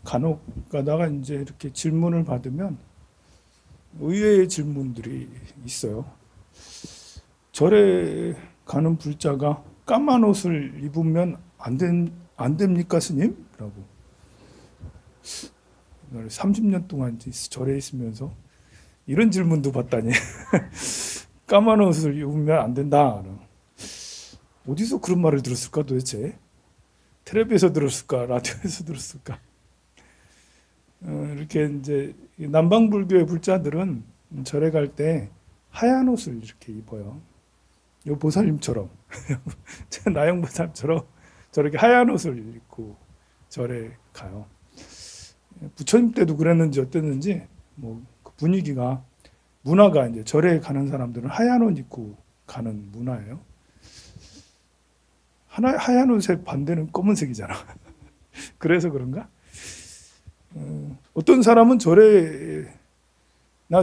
간혹 가다가 이제 이렇게 질문을 받으면 의외의 질문들이 있어요. 절에 가는 불자가 까만 옷을 입으면 안 됩니까, 스님? 라고. 30년 동안 절에 있으면서 이런 질문도 받다니. 까만 옷을 입으면 안 된다. 어디서 그런 말을 들었을까 도대체? 텔레비에서 들었을까? 라디오에서 들었을까? 이렇게 이제 남방불교의 불자들은 절에 갈 때 하얀 옷을 이렇게 입어요. 요 보살님처럼, 제 나영보살처럼 저렇게 하얀 옷을 입고 절에 가요. 부처님 때도 그랬는지 어땠는지 그 분위기가, 문화가 이제 절에 가는 사람들은 하얀 옷 입고 가는 문화예요. 하얀 옷의 반대는 검은색이잖아. 그래서 그런가? 어떤 사람은 절에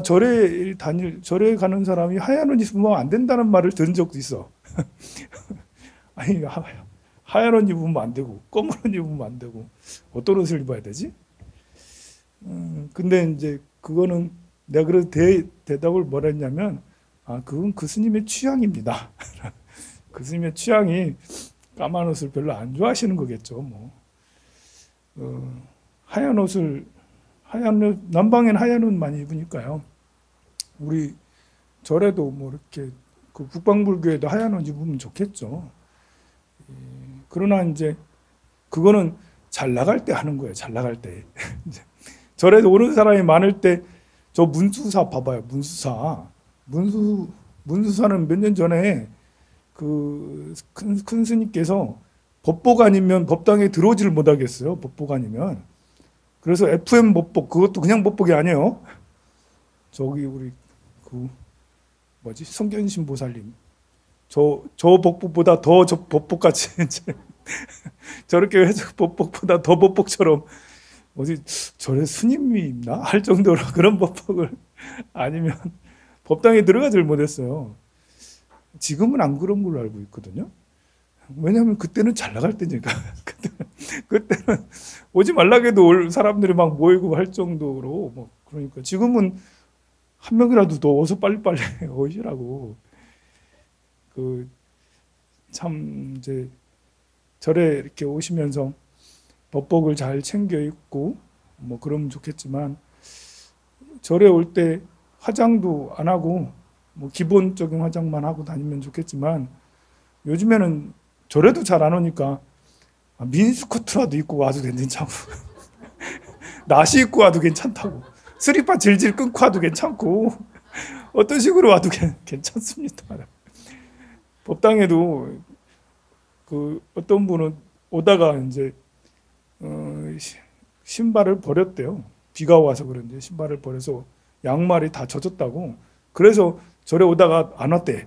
절에 가는 사람이 하얀 옷 입으면 안 된다는 말을 들은 적도 있어. 아니, 하얀 옷 입으면 안 되고, 검은 옷 입으면 안 되고, 어떤 옷을 입어야 되지? 근데 이제 그거는 내가 그래서 대답을 뭐라 했냐면, 그건 그 스님의 취향입니다. 그 스님의 취향이 까만 옷을 별로 안 좋아하시는 거겠죠. 하얀 옷을, 남방엔 하얀 옷 많이 입으니까요. 우리 절에도 이렇게 그 북방불교에도 하얀 옷 입으면 좋겠죠. 그러나 이제 그거는 잘 나갈 때 하는 거예요. 잘 나갈 때. 절에 오는 사람이 많을 때, 저 문수사 봐봐요. 문수사는 몇 년 전에 그 큰 스님께서 법복 아니면 법당에 들어오지를 못하겠어요. 법복 아니면. 그래서 FM 법복, 그것도 그냥 법복이 아니에요. 저기 우리 그 성견신 보살님, 저 법복보다 더 저 법복같이 저렇게 해서 법복보다 더 법복처럼 어디 절에 스님이 있나 할 정도로 그런 법복을, 아니면 법당에 들어가질 못했어요. 지금은 안 그런 걸로 알고 있거든요. 왜냐하면 그때는 잘 나갈 때니까. 그때는 오지 말라고 해도 올 사람들이 막 모이고 할 정도로 그러니까 지금은 한 명이라도 더 어서 빨리빨리 오시라고. 참 이제 절에 이렇게 오시면서 법복을 잘 챙겨 입고 그러면 좋겠지만, 절에 올 때 화장도 안 하고 기본적인 화장만 하고 다니면 좋겠지만, 요즘에는 절에도 잘 안 오니까 미니스커트라도 입고 와도 괜찮고 나시 입고 와도 괜찮다고, 스리퍼 질질 끊고 와도 괜찮고, 어떤 식으로 와도 괜찮습니다. 법당에도 어떤 분은 오다가 이제 신발을 버렸대요. 비가 와서 그런지 신발을 버려서 양말이 다 젖었다고. 그래서 절에 오다가 안 왔대.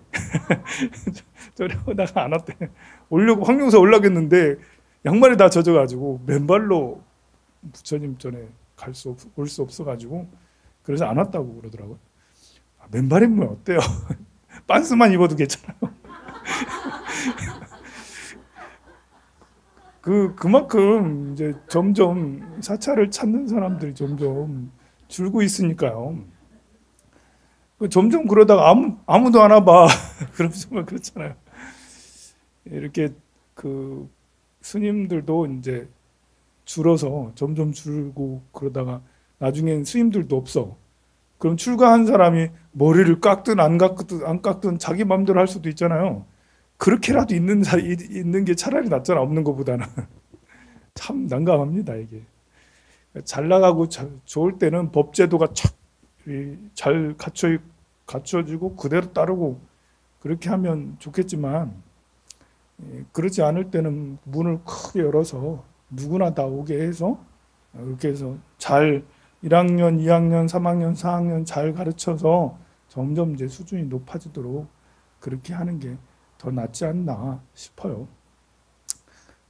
절에 오다가 안 왔대. 오려고 황룡사 올라겠는데 양말이 다 젖어가지고 맨발로 부처님 전에 올 수 없어가지고, 그래서 안 왔다고 그러더라고요. 맨발이면 어때요? 빤스만 입어도 괜찮아요. 그만큼 이제 점점 사찰을 찾는 사람들이 점점 줄고 있으니까요. 점점 그러다가 아무도 안 와봐. 그럼 정말 그렇잖아요. 이렇게 스님들도 이제 줄어서 점점 줄고, 그러다가 나중엔 스님들도 없어. 그럼 출가한 사람이 머리를 깎든 안 깎든 자기 마음대로 할 수도 있잖아요. 그렇게라도 있는 게 차라리 낫잖아, 없는 것보다는. 참 난감합니다, 이게. 잘 나가고 좋을 때는 법제도가 잘 갖춰지고 그대로 따르고 그렇게 하면 좋겠지만, 그렇지 않을 때는 문을 크게 열어서 누구나 다 오게 해서, 이렇게 해서 잘 1학년, 2학년, 3학년, 4학년 잘 가르쳐서 점점 이제 수준이 높아지도록 그렇게 하는 게 더 낫지 않나 싶어요.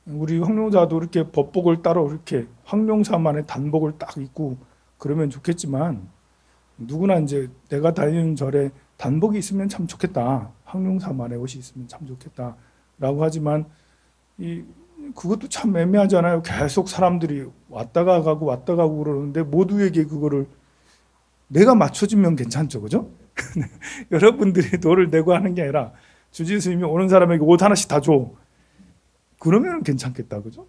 우리 황룡사도 이렇게 법복을 따로 이렇게 황룡사만의 단복을 딱 입고 그러면 좋겠지만, 누구나 이제 내가 다니는 절에 단복이 있으면 참 좋겠다, 황룡사만의 옷이 있으면 참 좋겠다 라고 하지만, 그것도 참 애매하잖아요. 계속 사람들이 왔다가 가고 왔다 가고 그러는데 모두에게 그거를 내가 맞춰주면 괜찮죠, 그죠? 여러분들이 돈을 내고 하는 게 아니라 주지 스님이 오는 사람에게 옷 하나씩 다 줘. 그러면 괜찮겠다, 그죠?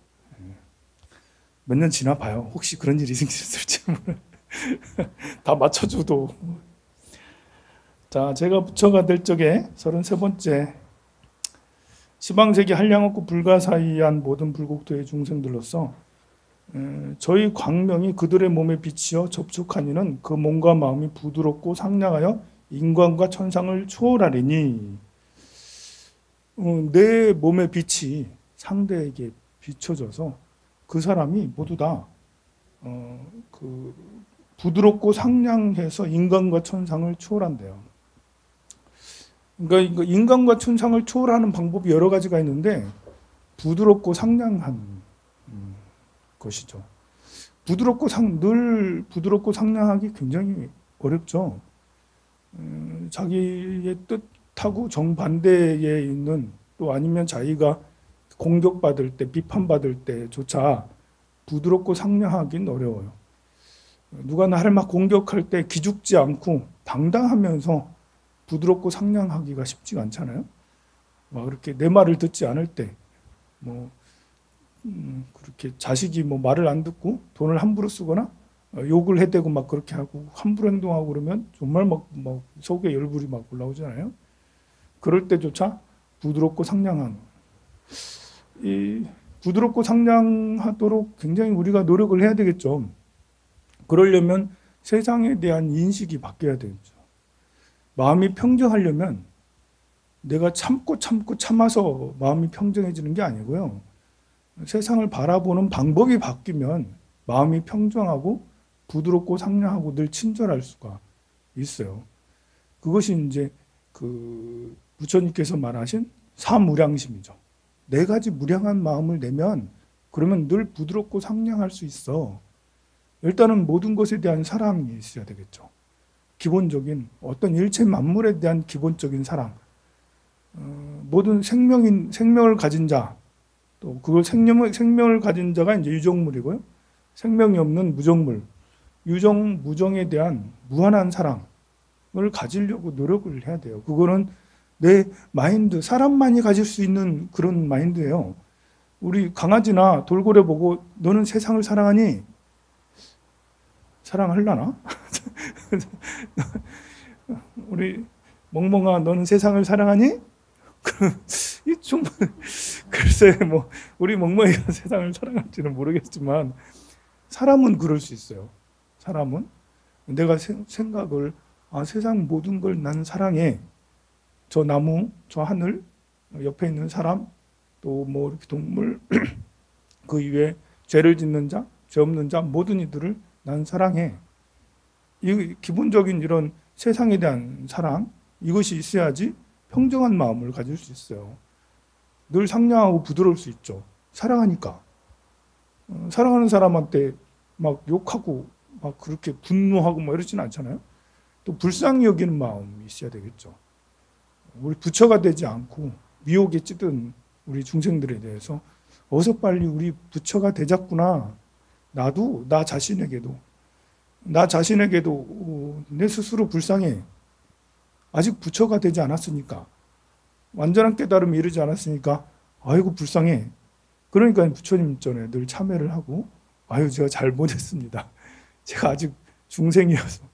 몇 년 지나 봐요. 혹시 그런 일이 생겼을지 다 맞춰줘도. 자, 제가 부처가 될 적에 33번째 시방세계 한량 없고 불가사의한 모든 불국토의 중생들로서 저희 광명이 그들의 몸에 비치어 접촉한 이는 그 몸과 마음이 부드럽고 상냥하여 인간과 천상을 초월하리니 내 몸의 빛이 상대에게 비춰져서 그 사람이 모두 다 그 부드럽고 상냥해서 인간과 천상을 초월한대요. 그러니까 인간과 천상을 초월하는 방법이 여러 가지가 있는데 부드럽고 상냥한 것이죠. 늘 부드럽고 상냥하기 굉장히 어렵죠. 자기의 뜻하고 정반대에 있는, 또 아니면 자기가 공격받을 때, 비판받을 때조차 부드럽고 상냥하긴 어려워요. 누가 나를 막 공격할 때 기죽지 않고 당당하면서 부드럽고 상냥하기가 쉽지가 않잖아요. 막 그렇게 내 말을 듣지 않을 때, 그렇게 자식이 말을 안 듣고 돈을 함부로 쓰거나 욕을 해대고 막 그렇게 하고 함부로 행동하고 그러면 정말 막 속에 열불이 막 올라오잖아요. 그럴 때조차 부드럽고 상냥한, 이 부드럽고 상냥하도록 굉장히 우리가 노력을 해야 되겠죠. 그러려면 세상에 대한 인식이 바뀌어야 되겠죠. 마음이 평정하려면 내가 참고 참아서 마음이 평정해지는 게 아니고요. 세상을 바라보는 방법이 바뀌면 마음이 평정하고 부드럽고 상냥하고 늘 친절할 수가 있어요. 그것이 이제 그 부처님께서 말하신 사무량심이죠. 네 가지 무량한 마음을 내면 그러면 늘 부드럽고 상냥할 수 있어. 일단은 모든 것에 대한 사랑이 있어야 되겠죠. 기본적인 어떤 일체 만물에 대한 기본적인 사랑. 모든 생명을 가진 자, 또 그걸 생명을 가진 자가 이제 유정물이고요. 생명이 없는 무정물, 무정에 대한 무한한 사랑을 가지려고 노력을 해야 돼요. 그거는 내 마인드, 사람만이 가질 수 있는 그런 마인드예요. 우리 강아지나 돌고래 보고 너는 세상을 사랑하니? 사랑하려나? 우리 멍멍아 너는 세상을 사랑하니? 좀 글쎄 우리 멍멍이가 세상을 사랑할지는 모르겠지만 사람은 그럴 수 있어요. 사람은 내가 생각을 세상 모든 걸 난 사랑해. 저 나무, 저 하늘, 옆에 있는 사람, 또 이렇게 동물, 그 이외에 죄를 짓는 자, 죄 없는 자 모든 이들을 난 사랑해. 이 기본적인 이런 세상에 대한 사랑, 이것이 있어야지 평정한 마음을 가질 수 있어요. 늘 상냥하고 부드러울 수 있죠. 사랑하니까. 사랑하는 사람한테 막 욕하고 막 그렇게 분노하고 이러지는 않잖아요. 또 불쌍히 여기는 마음이 있어야 되겠죠. 우리 부처가 되지 않고 미혹에 찌든 우리 중생들에 대해서 어서 빨리 우리 부처가 되자꾸나. 나도 나 자신에게도 내 스스로 불쌍해. 아직 부처가 되지 않았으니까, 완전한 깨달음에 이르지 않았으니까 아이고 불쌍해. 그러니까 부처님 전에 늘 참회를 하고 제가 잘못했습니다. 제가 아직 중생이어서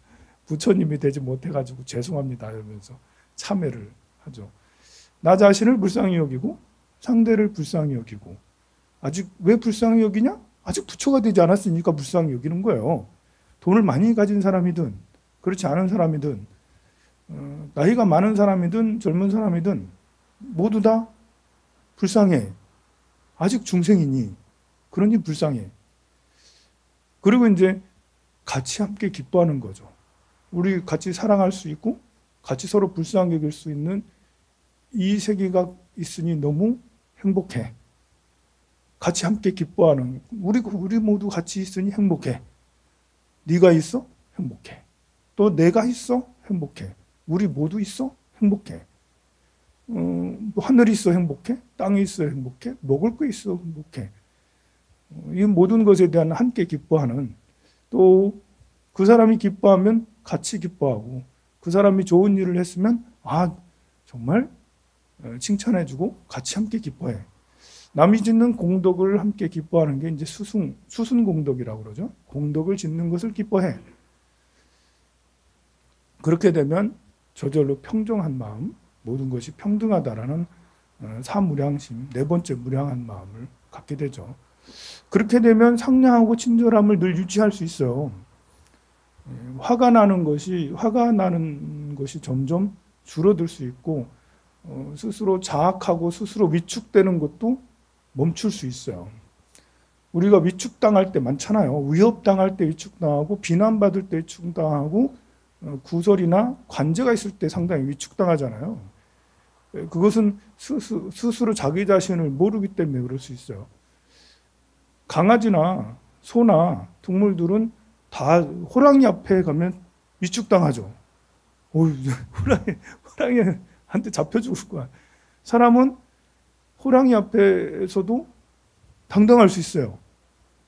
부처님이 되지 못해가지고 죄송합니다 이러면서 참회를 하죠. 나 자신을 불쌍히 여기고 상대를 불쌍히 여기고. 아직 왜 불쌍히 여기냐? 아직 부처가 되지 않았으니까 불쌍히 여기는 거예요. 돈을 많이 가진 사람이든 그렇지 않은 사람이든 나이가 많은 사람이든 젊은 사람이든 모두 다 불쌍해. 아직 중생이니 그러니 불쌍해. 그리고 이제 같이 함께 기뻐하는 거죠. 우리 같이 사랑할 수 있고 같이 서로 불쌍히 여길 수 있는 이 세계가 있으니 너무 행복해. 같이 함께 기뻐하는, 우리 모두 같이 있으니 행복해. 네가 있어? 행복해. 또 내가 있어? 행복해. 우리 모두 있어? 행복해. 하늘이 있어? 행복해. 땅이 있어? 행복해. 먹을 거 있어? 행복해. 이 모든 것에 대한 함께 기뻐하는, 또 그 사람이 기뻐하면 같이 기뻐하고, 그 사람이 좋은 일을 했으면 정말 칭찬해주고 같이 함께 기뻐해. 남이 짓는 공덕을 함께 기뻐하는 게 이제 수순 공덕이라고 그러죠. 공덕을 짓는 것을 기뻐해. 그렇게 되면 저절로 평정한 마음, 모든 것이 평등하다라는 사무량심, 네 번째 무량한 마음을 갖게 되죠. 그렇게 되면 상냥하고 친절함을 늘 유지할 수 있어요. 화가 나는 것이 점점 줄어들 수 있고, 스스로 자학하고 스스로 위축되는 것도 멈출 수 있어요. 우리가 위축당할 때 많잖아요. 위협당할 때 위축당하고, 비난받을 때 위축당하고, 구설이나 관제가 있을 때 상당히 위축당하잖아요. 그것은 스스로 자기 자신을 모르기 때문에 그럴 수 있어요. 강아지나 소나 동물들은 다 호랑이 앞에 가면 위축당하죠. 호랑이한테 잡혀 죽을 거야. 사람은 호랑이 앞에서도 당당할 수 있어요.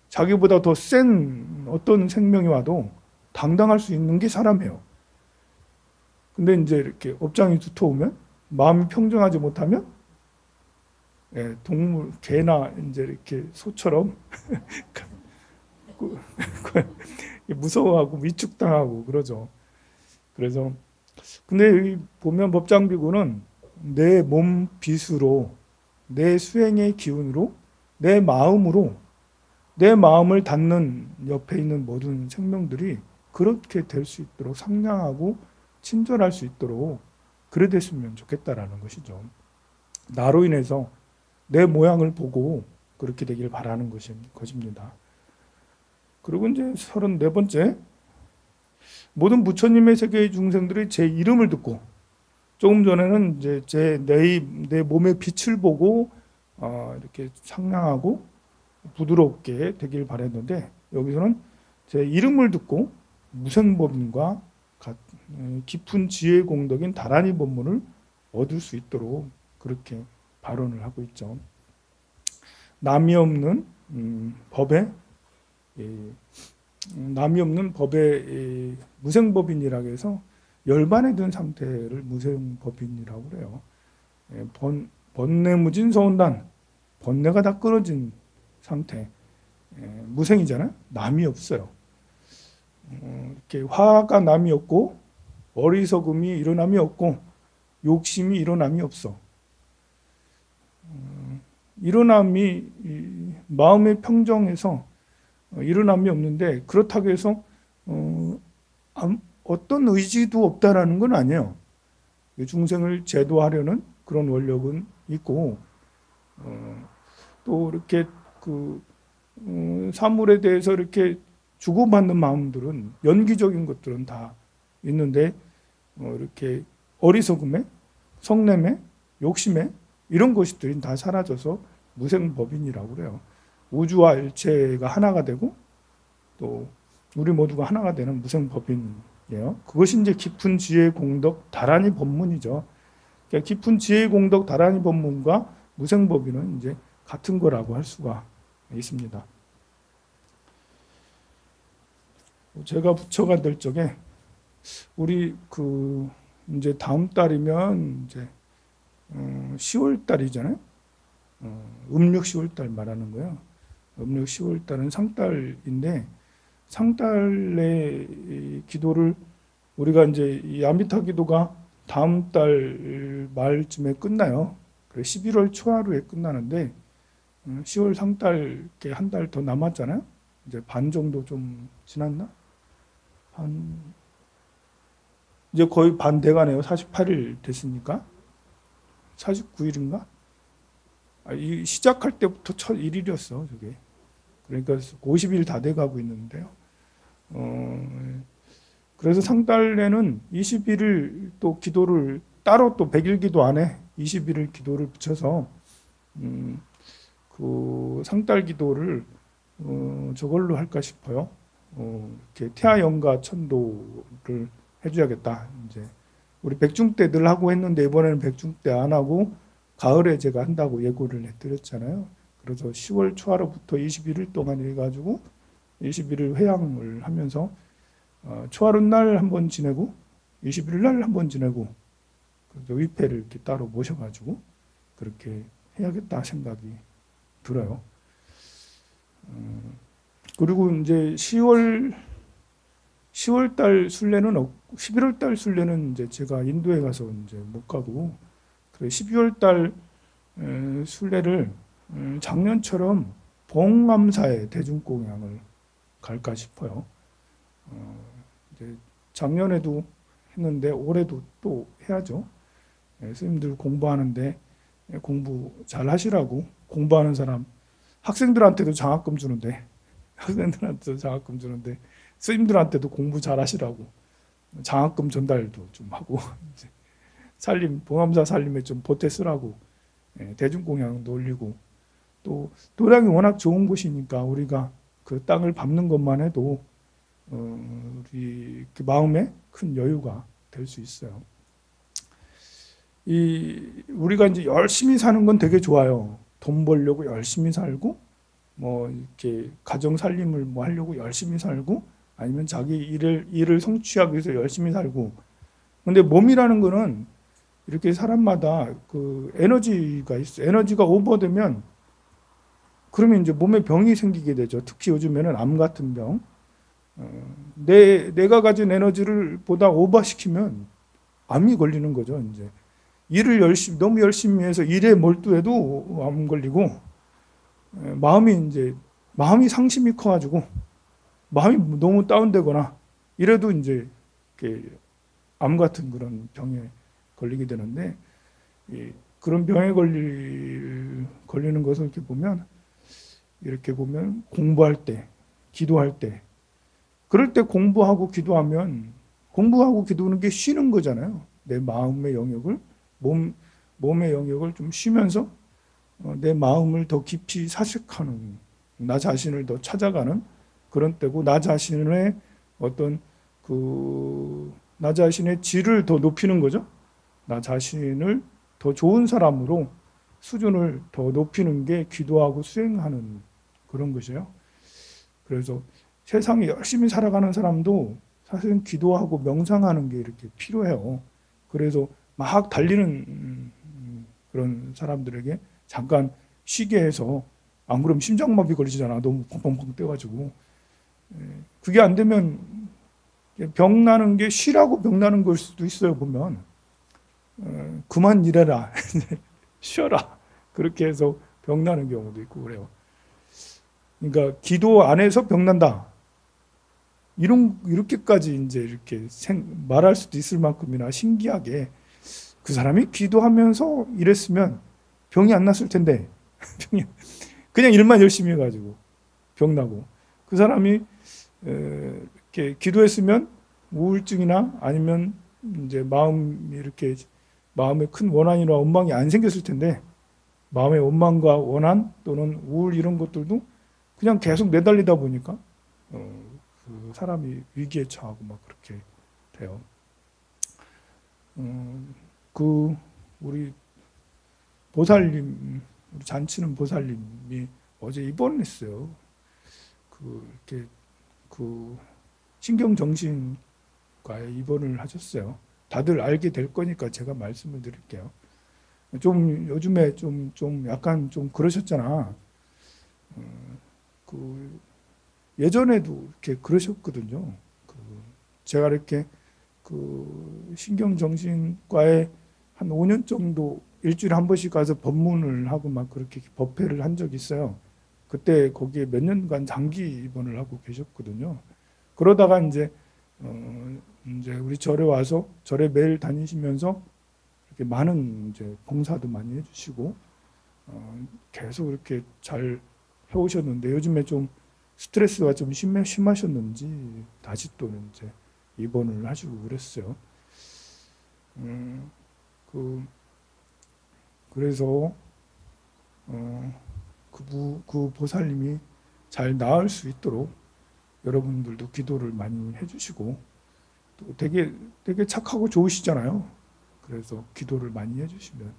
자기보다 더 센 어떤 생명이 와도 당당할 수 있는 게 사람이에요. 근데 이제 이렇게 업장이 두터우면, 마음이 평정하지 못하면, 동물, 개나 이제 이렇게 소처럼 무서워하고 위축당하고 그러죠. 그래서 근데 여기 보면 법장비구는 내 몸 빚으로, 내 수행의 기운으로, 내 마음으로, 내 마음을 닫는 옆에 있는 모든 생명들이 그렇게 될 수 있도록 상냥하고 친절할 수 있도록 그래 됐으면 좋겠다라는 것이죠. 나로 인해서 내 모양을 보고 그렇게 되길 바라는 것입니다. 그리고 이제 34번째, 모든 부처님의 세계의 중생들이 제 이름을 듣고, 조금 전에는 이제 내 몸의 빛을 보고 이렇게 상냥하고 부드럽게 되길 바랬는데, 여기서는 제 이름을 듣고 무생법인과 깊은 지혜 공덕인 다란이 법문을 얻을 수 있도록 그렇게 발언을 하고 있죠. 남이 없는 법에 무생법인이라고 해서 열반에 든 상태를 무생법인이라고 그래요. 번뇌무진 서운단, 번뇌가 다 끊어진 상태, 무생이잖아요. 남이 없어요. 이렇게 화가 남이 없고, 어리석음이 일어남이 없고, 욕심이 일어남이 없어. 일어남이 마음의 평정에서 일어남이 없는데, 그렇다고 해서 어떤 의지도 없다라는 건 아니에요. 중생을 제도하려는 그런 원력은 있고, 또 이렇게 사물에 대해서 이렇게 주고받는 마음들은, 연기적인 것들은 다 있는데, 이렇게 어리석음에, 성냄에, 욕심에 이런 것들이 다 사라져서 무생법인이라고 그래요. 우주와 일체가 하나가 되고, 또 우리 모두가 하나가 되는 무생법인이에요. 그것이 이제 깊은 지혜 공덕 다란이 법문이죠. 그러니까 깊은 지혜 공덕 다란이 법문과 무생법인은 이제 같은 거라고 할 수가 있습니다. 제가 부처가 될 적에, 우리 이제 다음 달이면 이제 10월 달이잖아요. 음력 10월 달 말하는 거예요. 음력 10월 달은 상달인데, 상달의 기도를 우리가 이제 이 아미타 기도가 다음 달 말쯤에 끝나요. 그래 11월 초하루에 끝나는데, 10월 상달 한 달 더 남았잖아요. 이제 반 정도 좀 지났나? 이제 거의 반 돼가네요. 48일 됐으니까. 49일인가? 이 시작할 때부터 첫 1일이었어, 저게. 그러니까 50일 다 돼가고 있는데요. 그래서 상달에는 21일 또 기도를 따로 또 100일 기도 안에 21일 기도를 붙여서 그 상달 기도를 저걸로 할까 싶어요. 이렇게 태아연가 천도를 해줘야겠다. 이제 우리 백중 때 늘 하고 했는데, 이번에는 백중 때 안 하고 가을에 제가 한다고 예고를 해드렸잖아요. 그래서 10월 초하루부터 21일 동안 해가지고 21일 회향을 하면서 초하루 날 한번 지내고 21일 날 한번 지내고 그래서 위패를 이렇게 따로 모셔가지고 그렇게 해야겠다 생각이 들어요. 그리고 이제 10월 달 순례는 11월 달 순례는 이제 제가 인도에 가서 이제 못 가고 그래 12월 달 순례를 작년처럼 봉암사에 대중공양을 갈까 싶어요. 이제 작년에도 했는데 올해도 또 해야죠. 선생님들 공부하는데 공부 잘 하시라고 공부하는 사람 학생들한테도 장학금 주는데 스님들한테도 공부 잘 하시라고 장학금 전달도 좀 하고 봉암사 살림에 좀 보태 쓰라고 대중공양도 올리고 또 도량이 워낙 좋은 곳이니까 우리가 그 땅을 밟는 것만 해도 우리 그 마음에 큰 여유가 될 수 있어요. 우리가 이제 열심히 사는 건 되게 좋아요. 돈 벌려고 열심히 살고 뭐 이렇게 가정 살림을 뭐 하려고 열심히 살고 아니면 자기 일을 성취하기 위해서 열심히 살고 근데 몸이라는 거는 이렇게 사람마다 그 에너지가 있어요. 에너지가 오버되면 그러면 이제 몸에 병이 생기게 되죠. 특히 요즘에는 암 같은 병. 내가 가진 에너지를 보다 오버시키면 암이 걸리는 거죠. 이제 너무 열심히 해서 일에 몰두해도 암 걸리고 마음이 상심이 커가지고 마음이 너무 다운되거나 이래도 이제 암 같은 그런 병에 걸리게 되는데 그런 병에 걸리는 것을 이렇게 보면 공부할 때, 기도할 때 그럴 때 공부하고 기도하는 게 쉬는 거잖아요. 내 마음의 영역을 몸의 영역을 좀 쉬면서 내 마음을 더 깊이 사색하는 나 자신을 더 찾아가는 그런 때고 나 자신의 나 자신의 질을 더 높이는 거죠. 나 자신을 더 좋은 사람으로 수준을 더 높이는 게 기도하고 수행하는 그런 것이에요. 그래서 세상에 열심히 살아가는 사람도 사실은 기도하고 명상하는 게 이렇게 필요해요. 그래서 막 달리는 그런 사람들에게 잠깐 쉬게 해서 안 그러면 심장마비 걸리잖아. 너무 펑펑펑 뛰어가지고 그게 안 되면 병 나는 게 쉬라고 병 나는 걸 수도 있어요. 보면 그만 일해라 쉬어라 그렇게 해서 병 나는 경우도 있고 그래요. 그러니까 기도 안 해서 병 난다 이렇게까지 이제 이렇게 말할 수도 있을 만큼이나 신기하게 그 사람이 기도하면서 일했으면 병이 안 났을 텐데 그냥 일만 열심히 해가지고 병 나고 그 사람이 이렇게 기도했으면 우울증이나 아니면 이제 마음에 큰 원한이나 원망이 안 생겼을 텐데 마음의 원망과 원한 또는 우울 이런 것들도 그냥 계속 내달리다 보니까 그 사람이 위기에 처하고 막 그렇게 돼요. 우리 잔치는 보살님이 어제 입원했어요. 신경정신과에 입원을 하셨어요. 다들 알게 될 거니까 제가 말씀을 드릴게요. 요즘에 약간 좀 그러셨잖아. 예전에도 이렇게 그러셨거든요. 제가 이렇게 신경정신과에 한 5년 정도 일주일에 한 번씩 가서 법문을 하고 막 그렇게 법회를 한 적이 있어요. 그때 거기에 몇 년간 장기 입원을 하고 계셨거든요. 그러다가 이제 우리 절에 와서 절에 매일 다니시면서 이렇게 많은 이제 봉사도 많이 해주시고 계속 이렇게 잘 해오셨는데 요즘에 좀 스트레스가 좀 심하셨는지 다시 또 이제 입원을 하시고 그랬어요. 그래서 그 보살님이 잘 나을 수 있도록 여러분들도 기도를 많이 해주시고 또 되게 착하고 좋으시잖아요. 그래서 기도를 많이 해주시면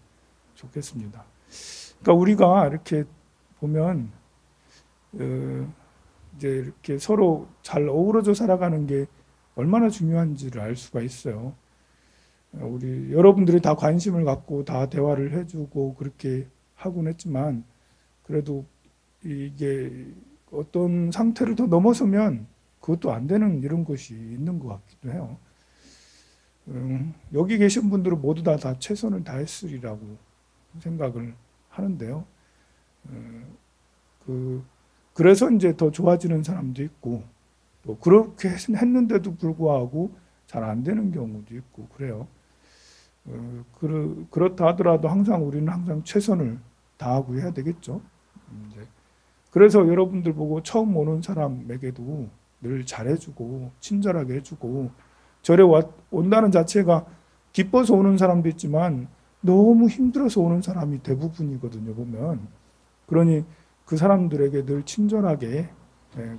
좋겠습니다. 그러니까 우리가 이렇게 보면 이제 이렇게 서로 잘 어우러져 살아가는 게 얼마나 중요한지를 알 수가 있어요. 우리 여러분들이 다 관심을 갖고 다 대화를 해주고 그렇게 하곤 했지만 그래도 이게 어떤 상태를 더 넘어서면 그것도 안 되는 이런 것이 있는 것 같기도 해요. 여기 계신 분들은 모두 다 최선을 다했으리라고 생각을 하는데요. 그래서 이제 더 좋아지는 사람도 있고 또 그렇게 했는데도 불구하고 잘 안 되는 경우도 있고 그래요. 그렇다 하더라도 우리는 항상 최선을 다하고 해야 되겠죠. 그래서 여러분들 보고 처음 오는 사람에게도 늘 잘해주고 친절하게 해주고 절에 온다는 자체가 기뻐서 오는 사람도 있지만 너무 힘들어서 오는 사람이 대부분이거든요, 보면. 그러니 그 사람들에게 늘 친절하게,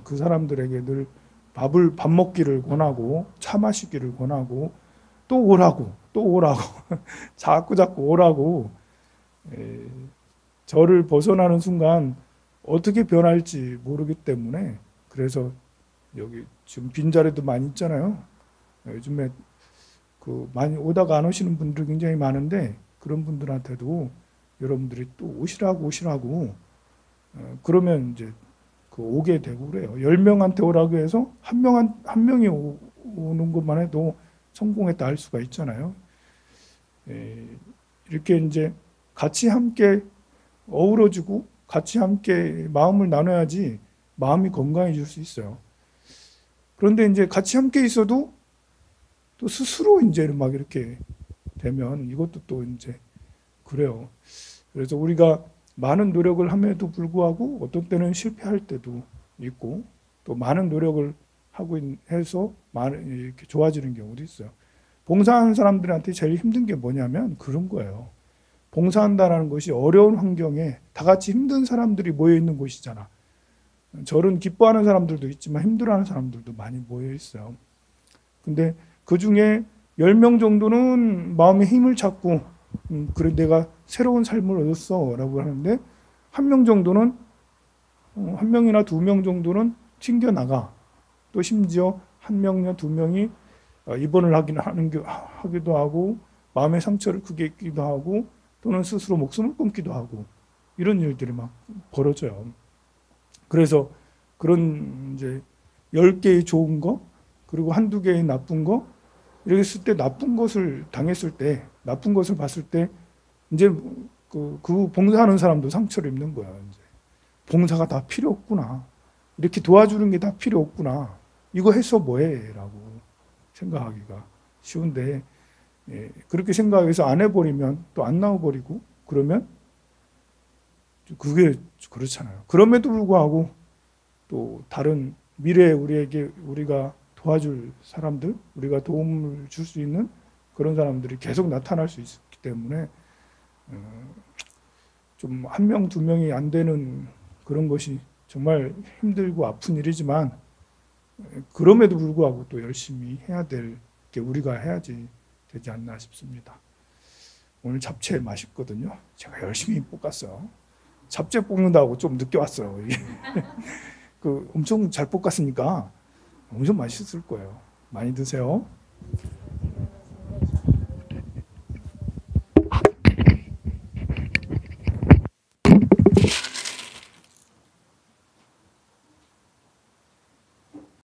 그 사람들에게 늘 밥 먹기를 권하고 차 마시기를 권하고 또 오라고 자꾸 오라고. 저를 벗어나는 순간 어떻게 변할지 모르기 때문에 그래서 여기 지금 빈자리도 많이 있잖아요. 요즘에 많이 오다가 안 오시는 분들이 굉장히 많은데 그런 분들한테도 여러분들이 또 오시라고 그러면 이제 오게 되고 그래요. 10명한테 오라고 해서 한 명이 오는 것만 해도 성공했다 할 수가 있잖아요. 이렇게 이제 같이 함께 어우러지고 같이 함께 마음을 나눠야지 마음이 건강해질 수 있어요. 그런데 이제 같이 함께 있어도 또 스스로 이제 막 이렇게 되면 이것도 또 이제 그래요. 그래서 우리가 많은 노력을 함에도 불구하고 어떤 때는 실패할 때도 있고 또 많은 노력을 하고 해서 이렇게 좋아지는 경우도 있어요. 봉사하는 사람들한테 제일 힘든 게 뭐냐면 그런 거예요. 봉사한다는 것이 어려운 환경에 다 같이 힘든 사람들이 모여 있는 곳이잖아. 절은 기뻐하는 사람들도 있지만 힘들어하는 사람들도 많이 모여 있어요. 근데 그 중에 10명 정도는 마음의 힘을 찾고 그래 내가 새로운 삶을 얻었어 라고 하는데 한 명 정도는 한 명이나 2명 정도는 튕겨나가. 또 심지어 한 명이나 2명이 입원을 하기도 하고 마음의 상처를 크게 입기도 하고 또는 스스로 목숨을 끊기도 하고 이런 일들이 막 벌어져요. 그래서 그런 이제 10개의 좋은 거 그리고 한두 개의 나쁜 거 이렇게 했을 때 나쁜 것을 당했을 때 나쁜 것을 봤을 때 이제 그 봉사하는 사람도 상처를 입는 거야. 이제 봉사가 다 필요 없구나. 이렇게 도와주는 게 다 필요 없구나. 이거 해서 뭐해? 라고 생각하기가 쉬운데 그렇게 생각해서 안 해버리면 또 안 나와버리고 그러면 그게 그렇잖아요. 그럼에도 불구하고 또 다른 미래에 우리가 도와줄 사람들, 우리가 도움을 줄 수 있는 그런 사람들이 계속 나타날 수 있기 때문에 좀 1명, 2명이 안 되는 그런 것이 정말 힘들고 아픈 일이지만 그럼에도 불구하고 또 열심히 해야 될 게 우리가 해야지 되지 않나 싶습니다. 오늘 잡채 맛있거든요. 제가 열심히 볶았어요. 잡채 볶는다고 좀 늦게 왔어요. 엄청 잘 볶았으니까 엄청 맛있을 거예요. 많이 드세요.